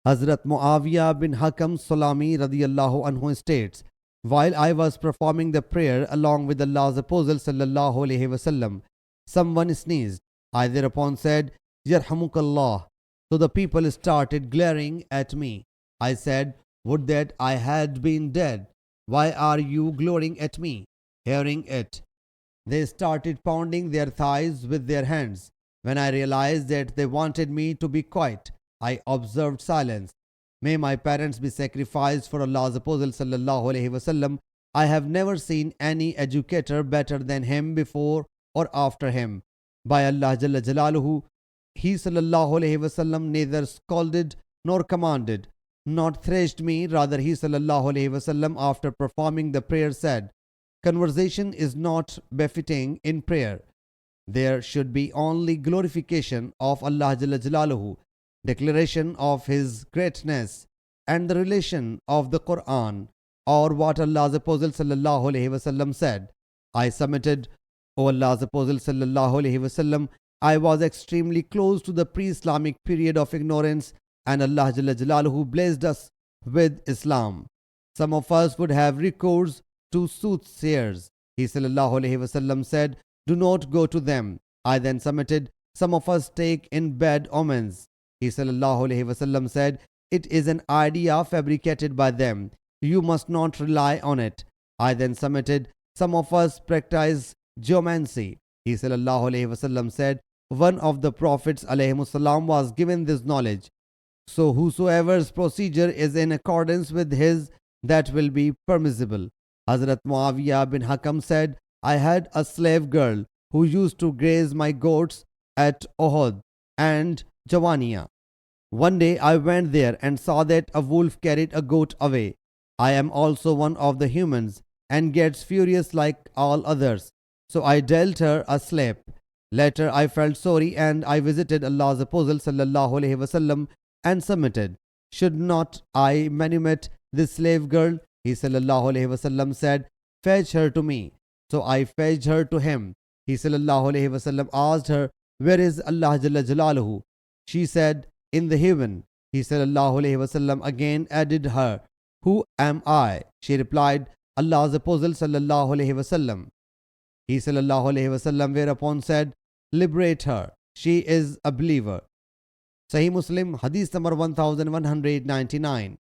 Hazrat Muawiyah bin Hakam Sulami radiyallahu anhu states, while I was performing the prayer along with Allah's Apostle sallallahu alaihi wasallam, someone sneezed. I thereupon said, Yarhamukallah. So the people started glaring at me. I said, would that I had been dead. Why are you glaring at me? Hearing it, they started pounding their thighs with their hands. When I realized that they wanted me to be quiet, I observed silence. May my parents be sacrificed for Allah's Apostle sallallahu alaihi wasallam. I have never seen any educator better than him before or after him. By Allah Jalla Jalaluhu, he sallallahu alaihi wasallam neither scolded nor commanded, not thrashed me. Rather, he sallallahu alaihi wasallam after performing the prayer said, conversation is not befitting in prayer. There should be only glorification of Allah Jalla Jalaluhu, declaration of His greatness, and the relation of the Quran, or what Allah's Apostle sallallahu alaihi wasallam said. I submitted, O Allah's Apostle sallallahu alaihi wasallam, I was extremely close to the pre-Islamic period of ignorance, and Allah Jalla Jalaluhu blessed us with Islam. Some of us would have recourse to soothsayers. He sallallahu alaihi wasallam said, do not go to them. I then submitted. Some of us take in bad omens. He sallallahu alaihi wasallam said, it is an idea fabricated by them. You must not rely on it. I then submitted. Some of us practice geomancy. He sallallahu alaihi wasallam said, one of the prophets alayhimus salam was given this knowledge. So whosoever's procedure is in accordance with his, that will be permissible. Hazrat Muawiyah bin Hakam said, I had a slave girl who used to graze my goats at Uhud and Jawania. One day I went there and saw that a wolf carried a goat away. I am also one of the humans and gets furious like all others. So I dealt her a slap. Later I felt sorry and I visited Allah's Apostle sallallahu alaihi wasallam and submitted. Should not I manumit this slave girl? He sallallahu alaihi wasallam said, fetch her to me. So I fetched her to him. He sallallahu alaihi wasallam asked her, where is Allah Jalla Jalaluhu? She said, in the heaven. He sallallahu alaihi wasallam again added her, who am I? She replied, Allah's Apostle sallallahu alaihi wasallam. He sallallahu alaihi wasallam whereupon said, liberate her. She is a believer. Sahih Muslim Hadees number 1199.